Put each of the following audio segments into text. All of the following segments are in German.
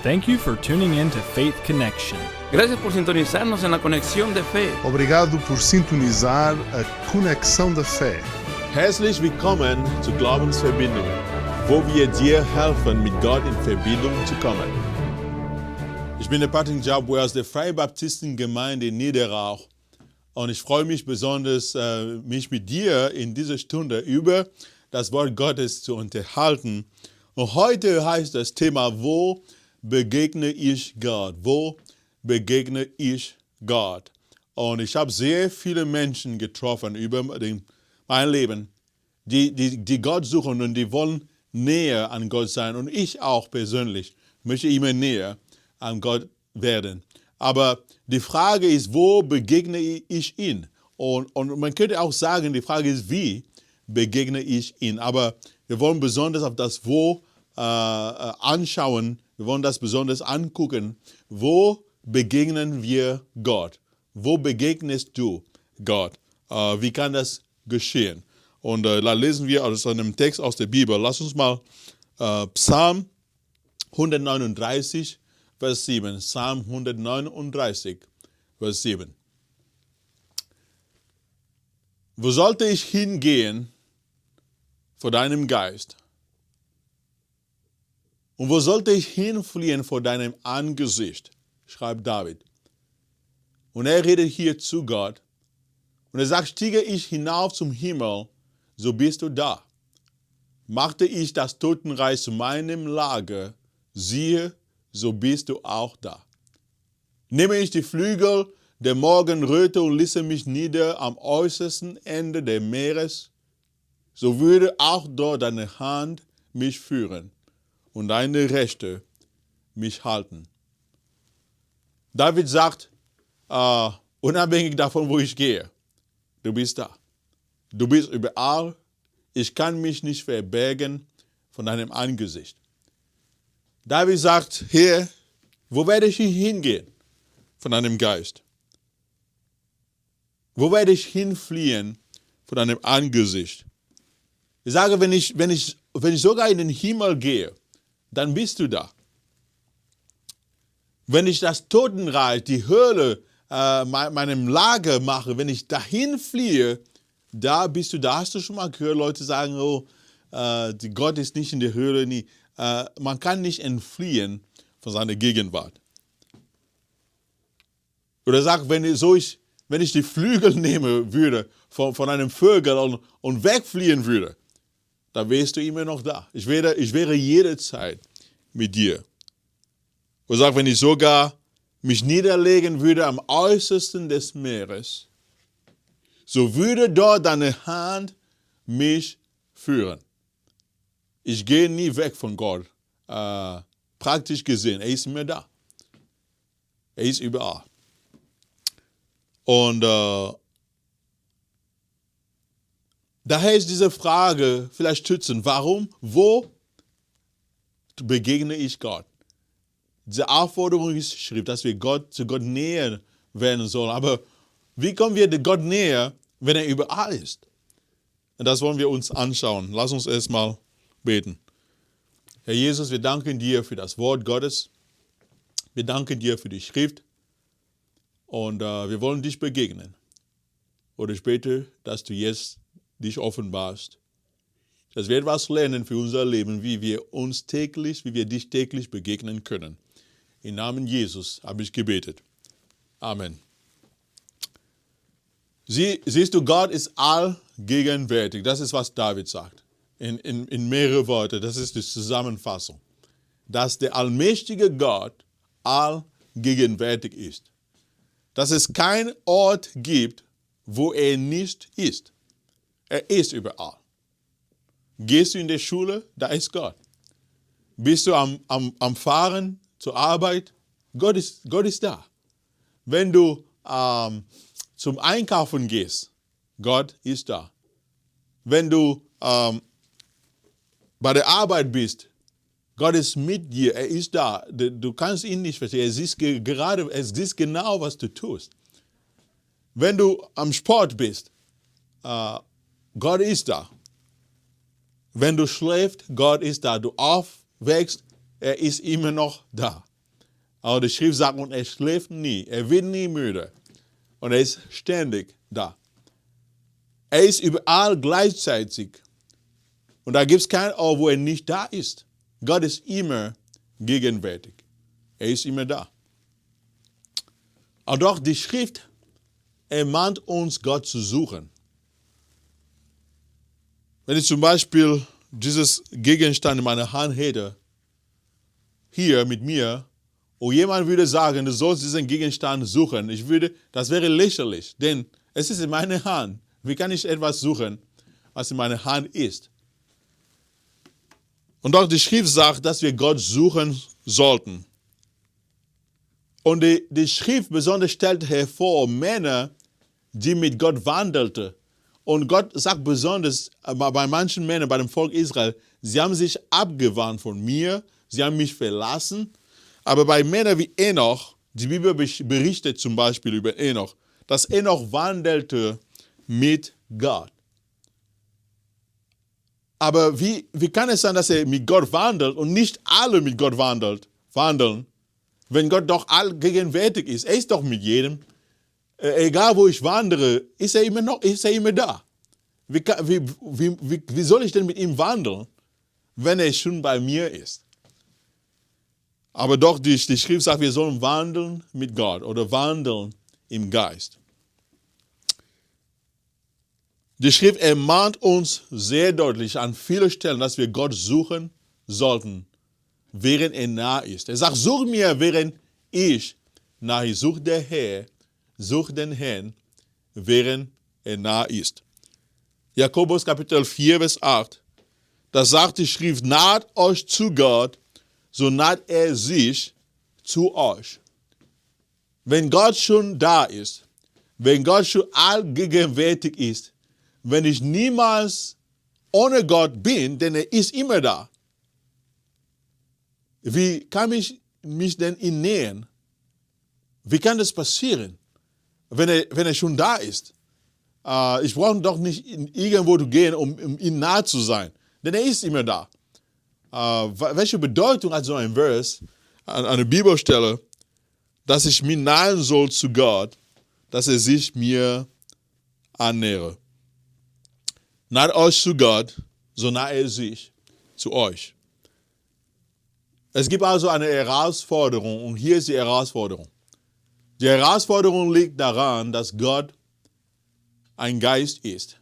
Thank you for tuning in to Faith Connection. Gracias por sintonizarnos en la conexión de fe. Obrigado por sintonizar a Conexão da Fé. Herzlich willkommen zu Glaubensverbindung, wo wir dir helfen, mit Gott in Verbindung zu kommen. Ich bin der Pater Ndjboue aus der Freibaptistengemeinde in Niederrauch und ich freue mich besonders, mich mit dir in dieser Stunde über das Wort Gottes zu unterhalten. Und heute heißt das Thema, wo begegne ich Gott? Wo begegne ich Gott? Und ich habe sehr viele Menschen getroffen über mein Leben, die Gott suchen und die wollen näher an Gott sein. Und ich auch persönlich möchte immer näher an Gott werden. Aber die Frage ist, wo begegne ich ihn? Und man könnte auch sagen, die Frage ist, wie begegne ich ihn? Aber wir wollen besonders auf das Wo anschauen. Wir wollen das besonders angucken. Wo begegnen wir Gott? Wo begegnest du Gott? Wie kann das geschehen? Und da lesen wir aus einem Text aus der Bibel. Lass uns mal Psalm 139, Vers 7. Psalm 139, Vers 7. Wo sollte ich hingehen vor deinem Geist? Und wo sollte ich hinfliehen vor deinem Angesicht? Schreibt David. Und er redet hier zu Gott. Und er sagt, stiege ich hinauf zum Himmel, so bist du da. Machte ich das Totenreich zu meinem Lager, siehe, so bist du auch da. Nehme ich die Flügel der Morgenröte und ließe mich nieder am äußersten Ende des Meeres, so würde auch dort deine Hand mich führen und deine Rechte mich halten. David sagt, unabhängig davon, wo ich gehe, du bist da. Du bist überall. Ich kann mich nicht verbergen von deinem Angesicht. David sagt, Herr, wo werde ich hingehen von deinem Geist? Wo werde ich hinfliehen von deinem Angesicht? Ich sage, wenn ich sogar in den Himmel gehe, dann bist du da. Wenn ich das Totenreich, die Höhle, meinem Lager mache, wenn ich dahin fliehe, da bist du da. Hast du schon mal gehört, Leute sagen, Gott ist nicht in der Höhle. Nie. Man kann nicht entfliehen von seiner Gegenwart. Oder sagt, wenn ich die Flügel nehmen würde von einem Vogel und wegfliehen würde, dann wärst du immer noch da. Ich wäre jederzeit mit dir. Oder sagt, wenn ich sogar mich niederlegen würde am äußersten des Meeres, so würde dort deine Hand mich führen. Ich gehe nie weg von Gott. Praktisch gesehen, er ist immer da. Er ist überall. Und daher ist diese Frage vielleicht stützend. Warum? Wo begegne ich Gott? Diese Aufforderung ist Schrift, dass wir zu Gott näher werden sollen. Aber wie kommen wir Gott näher, wenn er überall ist? Und das wollen wir uns anschauen. Lass uns erstmal beten. Herr Jesus, wir danken dir für das Wort Gottes. Wir danken dir für die Schrift. Und wir wollen dich begegnen. Oder später, dass du jetzt dich offenbarst. Dass wir etwas lernen für unser Leben, wie wir dich täglich begegnen können. Im Namen Jesus habe ich gebetet. Amen. Siehst du, Gott ist allgegenwärtig. Das ist, was David sagt. In mehrere Worte. Das ist die Zusammenfassung. Dass der allmächtige Gott allgegenwärtig ist. Dass es keinen Ort gibt, wo er nicht ist. Er ist überall. Gehst du in die Schule, da ist Gott. Bist du am Fahren zur Arbeit, Gott ist da. Wenn du zum Einkaufen gehst, Gott ist da. Wenn du bei der Arbeit bist, Gott ist mit dir, er ist da. Du kannst ihn nicht verstehen, er sieht genau, was du tust. Wenn du am Sport bist, Gott ist da. Wenn du schläfst, Gott ist da. Du aufwächst, er ist immer noch da. Aber die Schrift sagt, und er schläft nie, er wird nie müde. Und er ist ständig da. Er ist überall gleichzeitig. Und da gibt es keinen Ort, wo er nicht da ist. Gott ist immer gegenwärtig. Er ist immer da. Und doch die Schrift ermahnt uns, Gott zu suchen. Wenn ich zum Beispiel dieses Gegenstand in meiner Hand hätte, hier mit mir, und jemand würde sagen, du sollst diesen Gegenstand suchen, das wäre lächerlich, denn es ist in meiner Hand. Wie kann ich etwas suchen, was in meiner Hand ist? Und auch die Schrift sagt, dass wir Gott suchen sollten. Und die Schrift besonders stellt hervor Männer, die mit Gott wandelten. Und Gott sagt besonders bei manchen Männern, bei dem Volk Israel, sie haben sich abgewandt von mir, sie haben mich verlassen. Aber bei Männern wie Enoch, die Bibel berichtet zum Beispiel über Enoch, dass Enoch wandelte mit Gott. Aber wie kann es sein, dass er mit Gott wandelt und nicht alle mit Gott wandeln, wenn Gott doch allgegenwärtig ist? Er ist doch mit jedem. Egal wo ich wandere, ist er immer da. Wie soll ich denn mit ihm wandeln, wenn er schon bei mir ist? Aber doch, die Schrift sagt, wir sollen wandeln mit Gott oder wandeln im Geist. Die Schrift ermahnt uns sehr deutlich an vielen Stellen, dass wir Gott suchen sollten, während er nah ist. Er sagt, such mir, während ich nah ist. Such den Herrn, während er nah ist. Jakobus Kapitel 4, Vers 8, da sagt die Schrift, naht euch zu Gott, so naht er sich zu euch. Wenn Gott schon da ist, wenn Gott schon allgegenwärtig ist, wenn ich niemals ohne Gott bin, denn er ist immer da, wie kann ich mich denn ihm nähern? Wie kann das passieren, wenn er schon da ist? Ich brauche doch nicht irgendwo zu gehen, um ihm nahe zu sein, denn er ist immer da. Welche Bedeutung hat so ein Vers, eine Bibelstelle, dass ich mich nahen soll zu Gott, dass er sich mir annähere? Naht euch zu Gott, so naht er sich zu euch. Es gibt also eine Herausforderung und hier ist die Herausforderung. Die Herausforderung liegt daran, dass Gott ein Geist ist,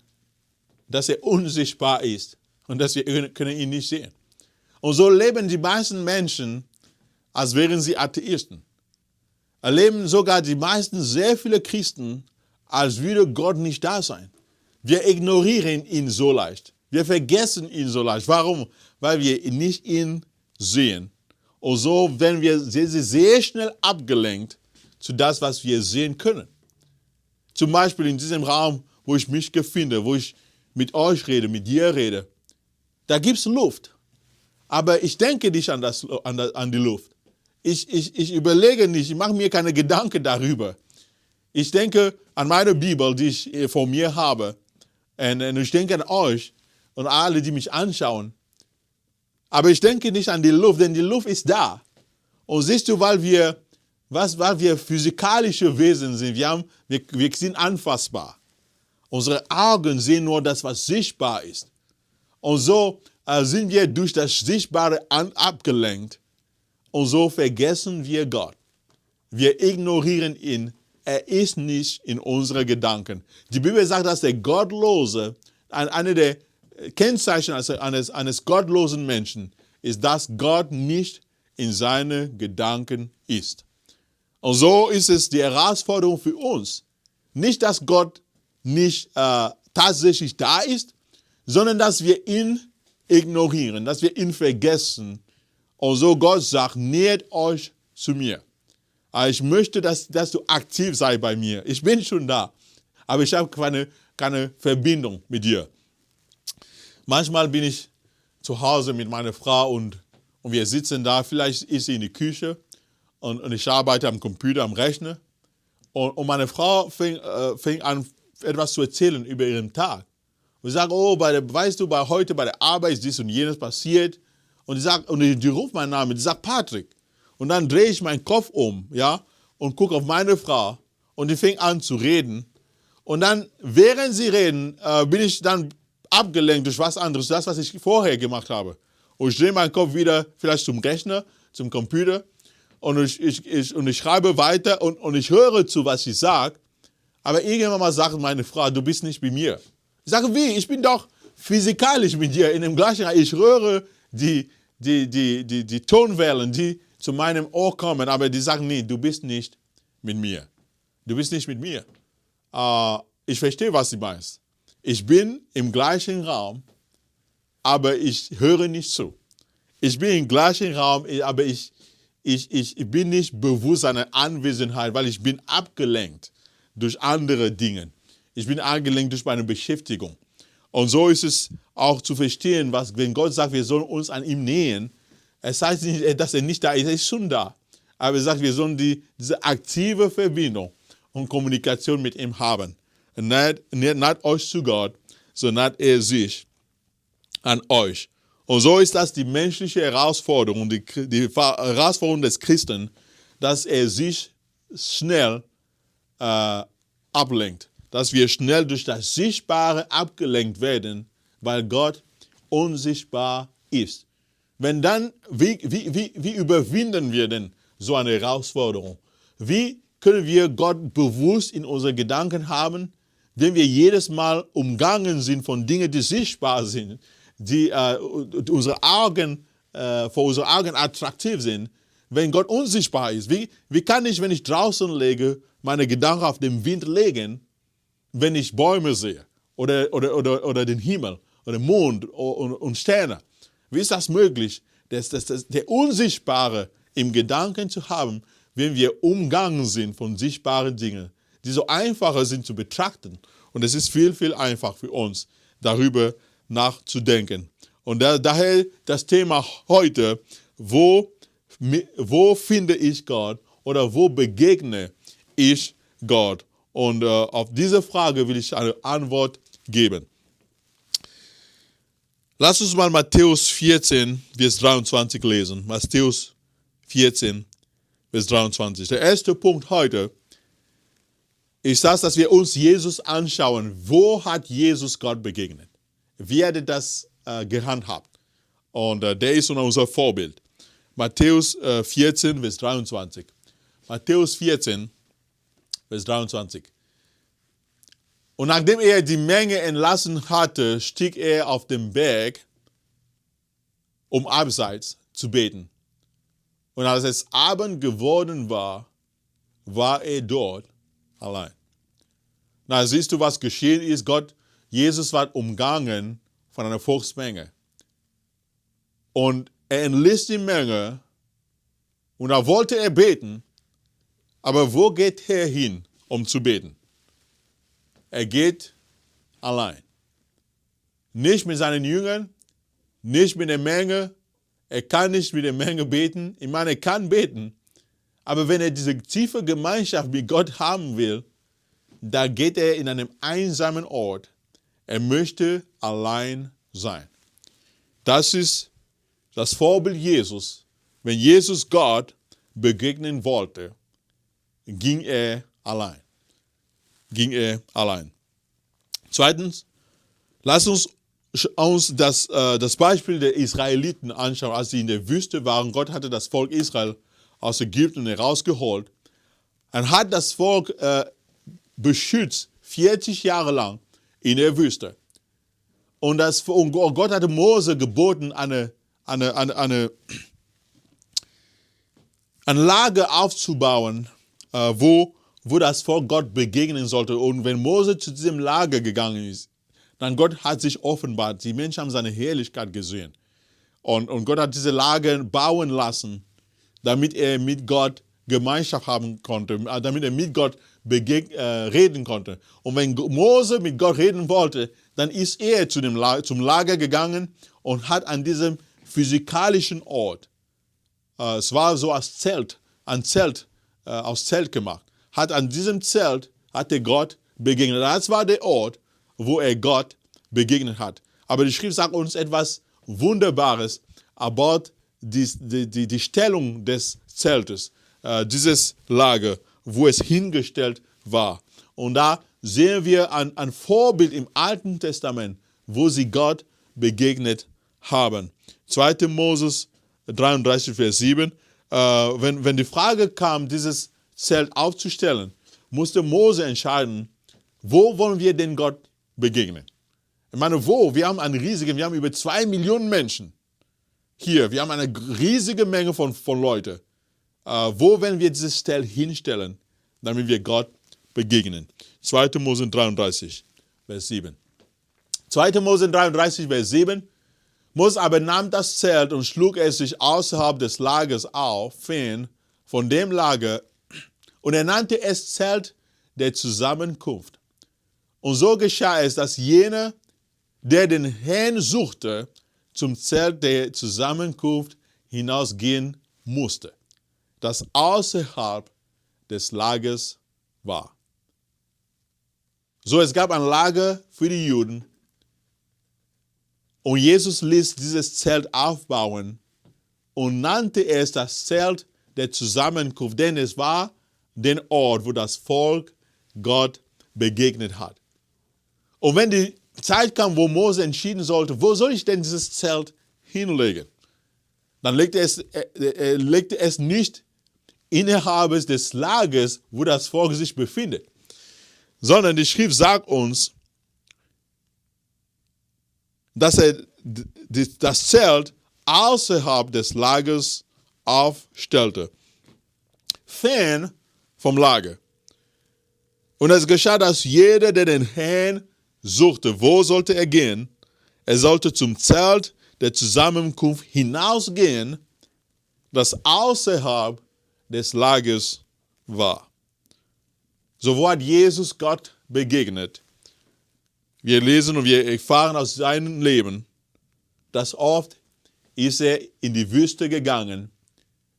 dass er unsichtbar ist und dass wir können ihn nicht sehen. Und so leben die meisten Menschen, als wären sie Atheisten. Erleben sogar die meisten sehr viele Christen, als würde Gott nicht da sein. Wir ignorieren ihn so leicht. Wir vergessen ihn so leicht. Warum? Weil wir nicht ihn sehen. Und so werden wir sehr schnell abgelenkt zu das, was wir sehen können. Zum Beispiel in diesem Raum, wo ich mich befinde, wo ich mit euch rede, mit dir rede, da gibt es Luft. Aber ich denke nicht an die Luft. Ich überlege nicht, ich mache mir keine Gedanken darüber. Ich denke an meine Bibel, die ich vor mir habe. Und ich denke an euch und alle, die mich anschauen. Aber ich denke nicht an die Luft, denn die Luft ist da. Und siehst du, weil wir physikalische Wesen sind, wir sind anfassbar. Unsere Augen sehen nur das, was sichtbar ist. Und so sind wir durch das Sichtbare abgelenkt. Und so vergessen wir Gott. Wir ignorieren ihn. Er ist nicht in unseren Gedanken. Die Bibel sagt, dass der Gottlose, eine der Kennzeichen eines gottlosen Menschen, ist, dass Gott nicht in seinen Gedanken ist. Und so ist es die Herausforderung für uns. Nicht, dass Gott nicht tatsächlich da ist, sondern dass wir ihn ignorieren, dass wir ihn vergessen. Und so Gott sagt, nähert euch zu mir. Ich möchte, dass du aktiv sei bei mir. Ich bin schon da, aber ich habe keine Verbindung mit dir. Manchmal bin ich zu Hause mit meiner Frau und wir sitzen da, vielleicht ist sie in der Küche und ich arbeite am Computer, am Rechner. Und meine Frau fängt an, etwas zu erzählen über ihren Tag. Und ich sage, weißt du, heute bei der Arbeit ist dies und jenes passiert. Und die ruft meinen Namen, die sagt Patrick. Und dann drehe ich meinen Kopf um, ja, und gucke auf meine Frau und die fängt an zu reden. Und dann, während sie reden, bin ich dann abgelenkt durch was anderes, das, was ich vorher gemacht habe. Und ich drehe meinen Kopf wieder vielleicht zum Rechner, zum Computer und ich schreibe weiter und ich höre zu, was sie sagt. Aber irgendwann mal sagt meine Frau, du bist nicht bei mir. Ich sage, wie? Ich bin doch physikalisch mit dir in dem gleichen Raum. Ich höre die Tonwellen, die zu meinem Ohr kommen, aber die sagen, nee, du bist nicht mit mir. Du bist nicht mit mir. Ich verstehe, was du meinst. Ich bin im gleichen Raum, aber ich höre nicht zu. Ich bin im gleichen Raum, aber ich bin nicht bewusst seiner Anwesenheit, weil ich bin abgelenkt durch andere Dinge. Ich bin abgelenkt durch meine Beschäftigung. Und so ist es auch zu verstehen, wenn Gott sagt, wir sollen uns an ihm nähern. Es heißt nicht, dass er nicht da ist, er ist schon da. Aber er sagt, wir sollen diese aktive Verbindung und Kommunikation mit ihm haben. Nicht euch zu Gott, sondern er sich an euch. Und so ist das die menschliche Herausforderung, die Herausforderung des Christen, dass er sich schnell ablenkt. Dass wir schnell durch das Sichtbare abgelenkt werden, weil Gott unsichtbar ist. Wenn dann, wie überwinden wir denn so eine Herausforderung? Wie können wir Gott bewusst in unseren Gedanken haben, wenn wir jedes Mal umgangen sind von Dingen, die sichtbar sind, die vor unseren Augen attraktiv sind, wenn Gott unsichtbar ist? Wie kann ich, wenn ich draußen lege, meine Gedanken auf den Wind legen, wenn ich Bäume sehe oder den Himmel oder den Mond und Sterne? Wie ist das möglich, der Unsichtbare im Gedanken zu haben, wenn wir umgangen sind von sichtbaren Dingen, die so einfacher sind zu betrachten? Und es ist viel, viel einfacher für uns, darüber nachzudenken. Und daher das Thema heute, wo finde ich Gott oder wo begegne ich Gott? Und auf diese Frage will ich eine Antwort geben. Lass uns mal Matthäus 14, Vers 23 lesen. Matthäus 14, Vers 23. Der erste Punkt heute ist das, dass wir uns Jesus anschauen. Wo hat Jesus Gott begegnet? Wie hat er das gehandhabt? Und der ist unser Vorbild. Matthäus 14, Vers 23. Matthäus 14, Vers 23. Und nachdem er die Menge entlassen hatte, stieg er auf den Berg, um abseits zu beten. Und als es Abend geworden war, war er dort allein. Na, siehst du, was geschehen ist? Jesus war umgangen von einer Volksmenge. Und er entließ die Menge und da wollte er beten. Aber wo geht er hin, um zu beten? Er geht allein. Nicht mit seinen Jüngern, nicht mit der Menge. Er kann nicht mit der Menge beten. Ich meine, er kann beten. Aber wenn er diese tiefe Gemeinschaft mit Gott haben will, da geht er in einem einsamen Ort. Er möchte allein sein. Das ist das Vorbild Jesus. Wenn Jesus Gott begegnen wollte, ging er allein. Zweitens, lass uns das Beispiel der Israeliten anschauen, als sie in der Wüste waren. Gott hatte das Volk Israel aus Ägypten herausgeholt und hat das Volk beschützt, 40 Jahre lang in der Wüste. Und Gott hatte Mose geboten, eine Lager aufzubauen, wo das Volk Gott begegnen sollte. Und wenn Mose zu diesem Lager gegangen ist, dann Gott hat sich offenbart. Die Menschen haben seine Herrlichkeit gesehen. Und Gott hat diese Lager bauen lassen, damit er mit Gott Gemeinschaft haben konnte, damit er mit Gott reden konnte. Und wenn Mose mit Gott reden wollte, dann ist er zum Lager gegangen und hat an diesem physikalischen Ort, es war so als Zelt, aus Zelt gemacht, hat an diesem Zelt, hat er Gott begegnet. Das war der Ort, wo er Gott begegnet hat. Aber die Schrift sagt uns etwas Wunderbares about die Stellung des Zeltes, dieses Lager, wo es hingestellt war. Und da sehen wir ein Vorbild im Alten Testament, wo sie Gott begegnet haben. 2. Moses 33, Vers 7. Wenn die Frage kam, dieses Zelt aufzustellen, musste Mose entscheiden, wo wollen wir denn Gott begegnen? Ich meine, wo? Wir haben über 2 Millionen Menschen hier. Wir haben eine riesige Menge von Leuten. Wo werden wir dieses Zelt hinstellen, damit wir Gott begegnen? 2. Mose 33, Vers 7. 2. Mose 33, Vers 7. Mose aber nahm das Zelt und schlug es sich außerhalb des Lagers auf, fern von dem Lager, und er nannte es Zelt der Zusammenkunft. Und so geschah es, dass jener, der den Herrn suchte, zum Zelt der Zusammenkunft hinausgehen musste, das außerhalb des Lagers war. So, es gab ein Lager für die Juden, und Jesus ließ dieses Zelt aufbauen und nannte es das Zelt der Zusammenkunft, denn es war der Ort, wo das Volk Gott begegnet hat. Und wenn die Zeit kam, wo Mose entschieden sollte, wo soll ich denn dieses Zelt hinlegen, dann legte es nicht innerhalb des Lagers, wo das Volk sich befindet, sondern die Schrift sagt uns, dass er das Zelt außerhalb des Lagers aufstellte, fern vom Lager. Und es geschah, dass jeder, der den Herrn suchte, wo sollte er gehen? Er sollte zum Zelt der Zusammenkunft hinausgehen, das außerhalb des Lagers war. So, wo hat Jesus Gott begegnet? Wir lesen und wir erfahren aus seinem Leben, dass oft ist er in die Wüste gegangen.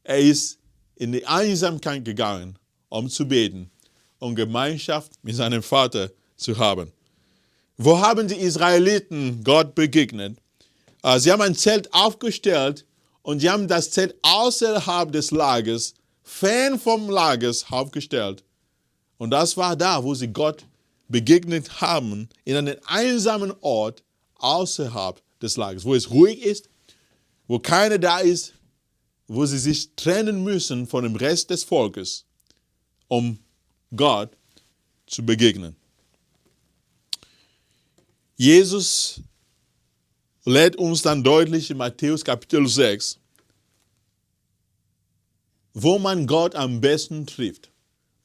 Er ist in die Einsamkeit gegangen, um zu beten und Gemeinschaft mit seinem Vater zu haben. Wo haben die Israeliten Gott begegnet? Sie haben ein Zelt aufgestellt und sie haben das Zelt außerhalb des Lagers, fern vom Lagers aufgestellt. Und das war da, wo sie Gott begegnet haben, in einem einsamen Ort außerhalb des Lagers, wo es ruhig ist, wo keiner da ist, wo sie sich trennen müssen von dem Rest des Volkes, um Gott zu begegnen. Jesus lädt uns dann deutlich in Matthäus Kapitel 6, wo man Gott am besten trifft,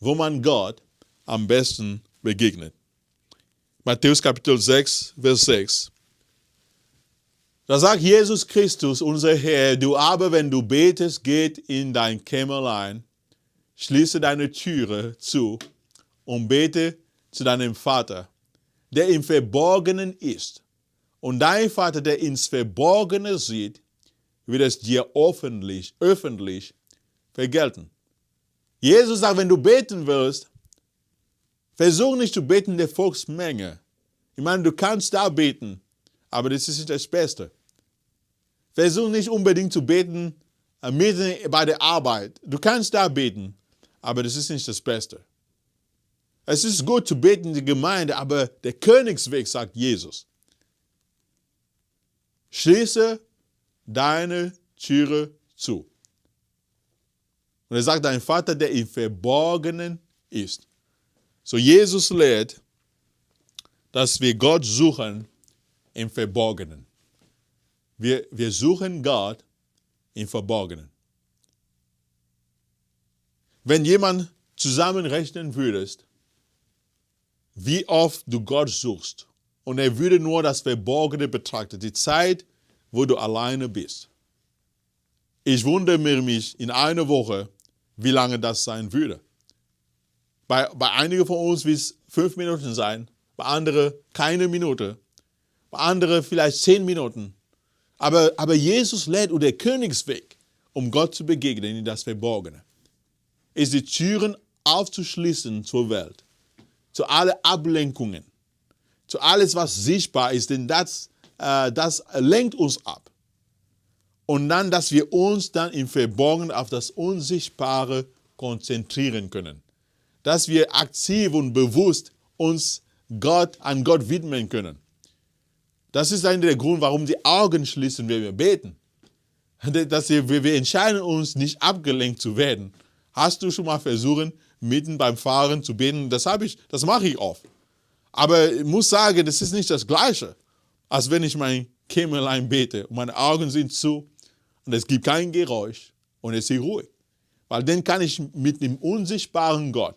wo man Gott am besten begegnet. Matthäus Kapitel 6, Vers 6. Da sagt Jesus Christus, unser Herr, du aber, wenn du betest, geht in dein Kämmerlein, schließe deine Türe zu und bete zu deinem Vater, der im Verborgenen ist. Und dein Vater, der ins Verborgene sieht, wird es dir öffentlich vergelten. Jesus sagt, wenn du beten willst, versuch nicht zu beten der Volksmenge. Ich meine, du kannst da beten, aber das ist nicht das Beste. Versuch nicht unbedingt zu beten mitten bei der Arbeit. Du kannst da beten, aber das ist nicht das Beste. Es ist gut zu beten in der Gemeinde, aber der Königsweg, sagt Jesus. Schließe deine Türe zu. Und er sagt, dein Vater, der im Verborgenen ist. So, Jesus lehrt, dass wir Gott suchen im Verborgenen. Wir suchen Gott im Verborgenen. Wenn jemand zusammenrechnen würdest, wie oft du Gott suchst, und er würde nur das Verborgene betrachten, die Zeit, wo du alleine bist. Ich wundere mich in einer Woche, wie lange das sein würde. Bei einigen von uns wird es 5 Minuten sein, bei anderen keine Minute, bei anderen vielleicht 10 Minuten. Aber Jesus lädt und der Königsweg, um Gott zu begegnen in das Verborgene, ist die Türen aufzuschließen zur Welt, zu allen Ablenkungen, zu alles, was sichtbar ist, denn das lenkt uns ab. Und dann, dass wir uns dann im Verborgenen auf das Unsichtbare konzentrieren können. Dass wir aktiv und bewusst uns an Gott widmen können. Das ist einer der Gründe, warum die Augen schließen, wenn wir beten. Wir entscheiden uns, nicht abgelenkt zu werden. Hast du schon mal versucht, mitten beim Fahren zu beten? Das mache ich oft. Aber ich muss sagen, das ist nicht das Gleiche, als wenn ich mein Kämmerlein bete und meine Augen sind zu und es gibt kein Geräusch und es ist ruhig. Weil dann kann ich mit dem unsichtbaren Gott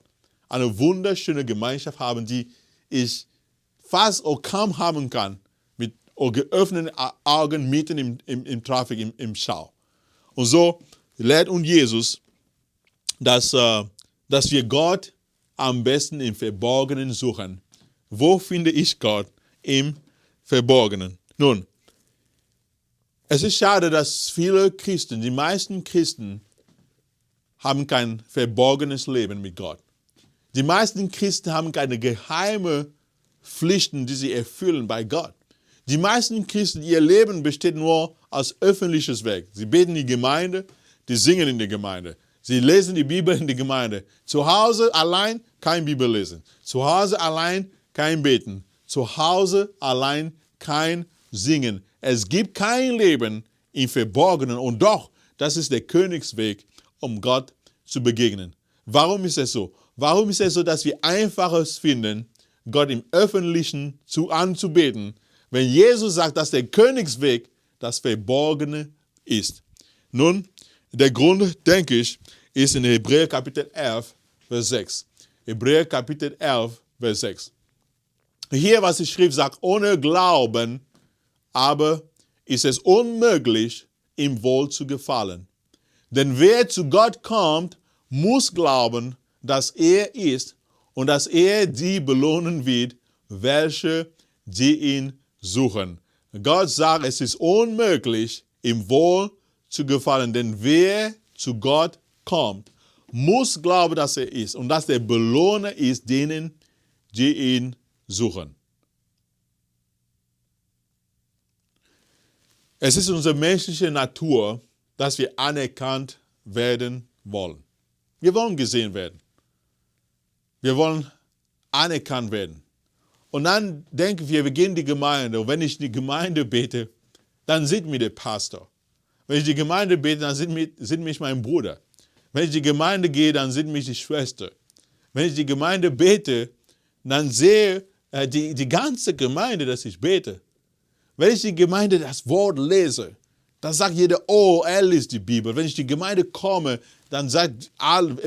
eine wunderschöne Gemeinschaft haben, die ich fast auch kaum haben kann, mit geöffneten Augen mitten im Traffic, im Stau. Und so lehrt uns Jesus, dass wir Gott am besten im Verborgenen suchen. Wo finde ich Gott im Verborgenen? Nun, es ist schade, dass viele Christen, die meisten Christen, haben kein verborgenes Leben mit Gott. Die meisten Christen haben keine geheime Pflichten, die sie erfüllen bei Gott. Die meisten Christen, ihr Leben besteht nur aus öffentliches Werk. Sie beten in die Gemeinde, die singen in der Gemeinde. Sie lesen die Bibel in der Gemeinde. Zu Hause allein kein Bibel lesen. Zu Hause allein kein Beten. Zu Hause allein kein Singen. Es gibt kein Leben im Verborgenen. Und doch, das ist der Königsweg, um Gott zu begegnen. Warum ist es so? Warum ist es so, dass wir Einfaches finden, Gott im Öffentlichen anzubeten, wenn Jesus sagt, dass der Königsweg das Verborgene ist? Nun, der Grund, denke ich, ist in Hebräer Kapitel 11, Vers 6. Hebräer Kapitel 11, Vers 6. Hier, was die Schrift sagt, ohne Glauben aber ist es unmöglich, ihm wohl zu gefallen. Denn wer zu Gott kommt, muss glauben, dass er ist und dass er die belohnen wird, welche die ihn suchen. Gott sagt, es ist unmöglich, ihm wohl zu gefallen, denn wer zu Gott kommt, muss glauben, dass er ist und dass der Belohner ist denen, die ihn suchen. Es ist unsere menschliche Natur, dass wir anerkannt werden wollen. Wir wollen gesehen werden. Wir wollen anerkannt werden. Und dann denken wir gehen in die Gemeinde. Und wenn ich in die Gemeinde bete, dann sieht mich der Pastor. Wenn ich in die Gemeinde bete, dann sieht mich mein Bruder. Wenn ich in die Gemeinde gehe, dann sieht mich die Schwester. Wenn ich in die Gemeinde bete, dann sehe die ganze Gemeinde, dass ich bete. Wenn ich in die Gemeinde das Wort lese, dann sagt jeder, oh, er liest die Bibel. Wenn ich in die Gemeinde komme, dann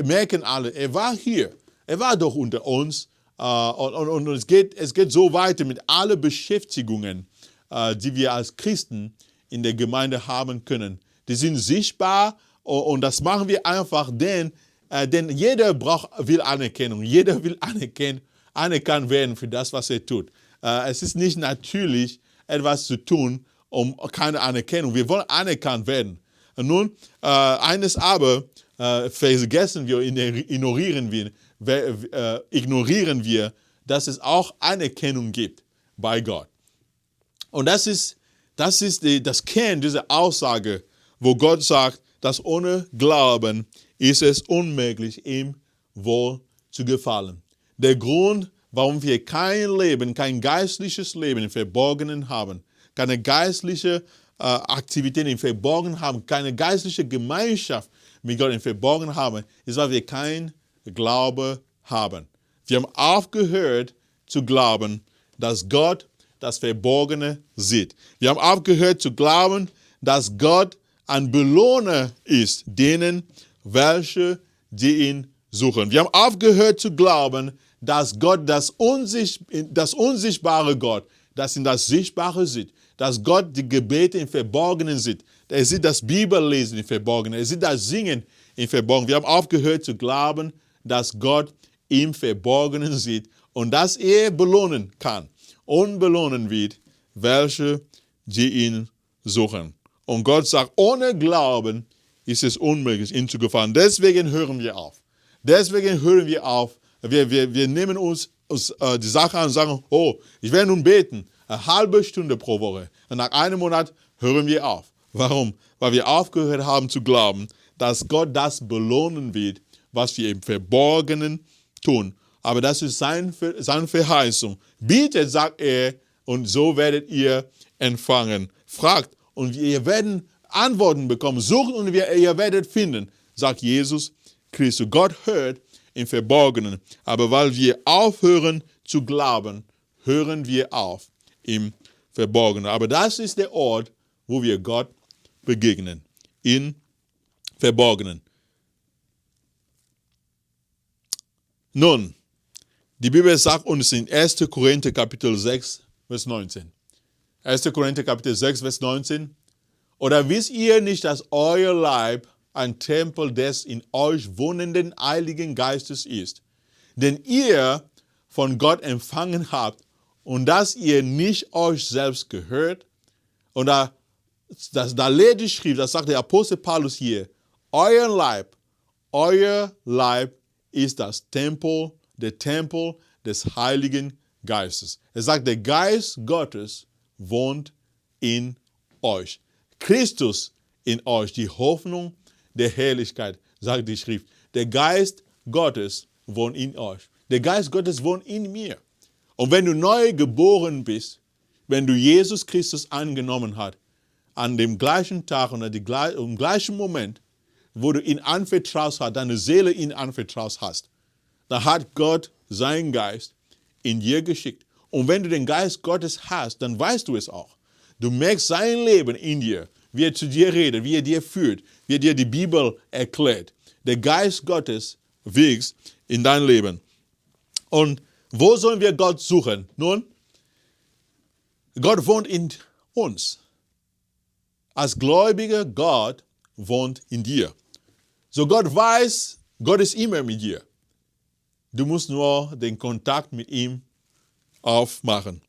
merken alle, er war hier. Er war doch unter uns. Und es geht so weiter mit allen Beschäftigungen, die wir als Christen in der Gemeinde haben können. Die sind sichtbar und das machen wir einfach, denn jeder will Anerkennung. Jeder will anerkannt werden für das, was er tut. Es ist nicht natürlich, etwas zu tun, um keine Anerkennung. Wir wollen anerkannt werden. Und nun, eines aber vergessen wir, ignorieren wir, dass es auch Anerkennung gibt bei Gott. Und das ist das Kern dieser Aussage, wo Gott sagt, dass ohne Glauben ist es unmöglich, ihm wohl zu gefallen. Der Grund, warum wir kein geistliches Leben im Verborgenen haben, keine geistliche Aktivität im Verborgenen haben, keine geistliche Gemeinschaft mit Gott im Verborgenen haben, ist, weil wir kein Glaube haben. Wir haben aufgehört zu glauben, dass Gott das Verborgene sieht. Wir haben aufgehört zu glauben, dass Gott ein Belohner ist, denen, welche die ihn suchen. Wir haben aufgehört zu glauben, dass Gott das unsichtbare Gott, das in das Sichtbare sieht, dass Gott die Gebete im Verborgenen sieht. Er sieht das Bibellesen im Verborgenen, er sieht das Singen im Verborgenen. Wir haben aufgehört zu glauben, dass Gott im Verborgenen sieht und dass er belohnen kann und belohnen wird, welche die ihn suchen. Und Gott sagt, ohne Glauben ist es unmöglich, ihm zu gefallen. Deswegen hören wir auf. Wir nehmen uns die Sache an und sagen, oh, ich werde nun beten, eine halbe Stunde pro Woche. Und nach einem Monat hören wir auf. Warum? Weil wir aufgehört haben zu glauben, dass Gott das belohnen wird, was wir im Verborgenen tun. Aber das ist seine Verheißung. Bietet, sagt er, und so werdet ihr empfangen. Fragt und ihr werdet Antworten bekommen. Sucht und ihr werdet finden, sagt Jesus Christus. Gott hört im Verborgenen. Aber weil wir aufhören zu glauben, hören wir auf im Verborgenen. Aber das ist der Ort, wo wir Gott begegnen. Im Verborgenen. Nun, die Bibel sagt uns in 1. Korinther Kapitel 6, Vers 19. 1. Korinther Kapitel 6, Vers 19. Oder wisst ihr nicht, dass euer Leib ein Tempel des in euch wohnenden Heiligen Geistes ist, den ihr von Gott empfangen habt und dass ihr nicht euch selbst gehört? Und da lehrt die Schrift, das sagt der Apostel Paulus hier, euer Leib ist das Tempel, der Tempel des Heiligen Geistes. Er sagt, der Geist Gottes wohnt in euch. Christus in euch, die Hoffnung der Herrlichkeit, sagt die Schrift. Der Geist Gottes wohnt in euch. Der Geist Gottes wohnt in mir. Und wenn du neu geboren bist, wenn du Jesus Christus angenommen hast, an dem gleichen Tag und im gleichen Moment, wo du ihn anvertraut hast, deine Seele ihn anvertraut hast, da hat Gott seinen Geist in dir geschickt. Und wenn du den Geist Gottes hast, dann weißt du es auch. Du merkst sein Leben in dir, wie er zu dir redet, wie er dir führt, wie er dir die Bibel erklärt. Der Geist Gottes wirkt in dein Leben. Und wo sollen wir Gott suchen? Nun, Gott wohnt in uns. Als Gläubiger, Gott wohnt in dir. So Gott weiß, Gott ist immer mit dir. Du musst nur den Kontakt mit ihm aufmachen.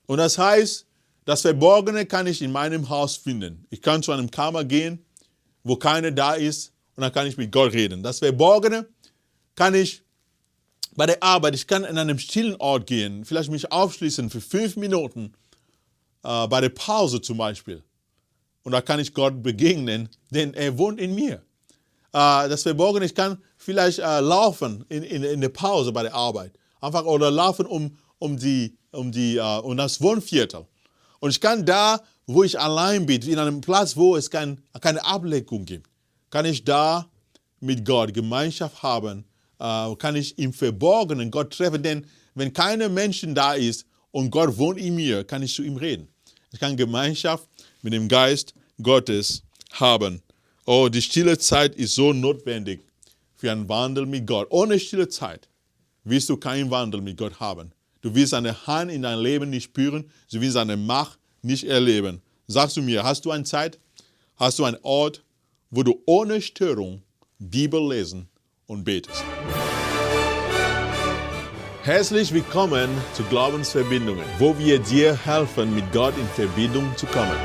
Und das heißt, das Verborgene kann ich in meinem Haus finden. Ich kann zu einem Kammer gehen, wo keiner da ist, und dann kann ich mit Gott reden. Das Verborgene kann ich bei der Arbeit, ich kann in einem stillen Ort gehen, vielleicht mich aufschließen für 5 Minuten, bei der Pause zum Beispiel. Und da kann ich Gott begegnen, denn er wohnt in mir. Das Verborgene, ich kann vielleicht laufen in der Pause bei der Arbeit. Einfach oder laufen um das Wohnviertel. Und ich kann da, wo ich allein bin, in einem Platz, wo es keine Ablenkung gibt, kann ich da mit Gott Gemeinschaft haben, kann ich im Verborgenen Gott treffen. Denn wenn keine Menschen da ist und Gott wohnt in mir, kann ich zu ihm reden. Ich kann Gemeinschaft mit dem Geist Gottes haben. Oh, die stille Zeit ist so notwendig für einen Wandel mit Gott. Ohne stille Zeit wirst du keinen Wandel mit Gott haben. Du wirst seine Hand in deinem Leben nicht spüren, du wirst seine Macht nicht erleben. Sagst du mir, hast du eine Zeit, hast du einen Ort, wo du ohne Störung Bibel lesen und betest? Herzlich willkommen zu Glaubensverbindungen, wo wir dir helfen, mit Gott in Verbindung zu kommen.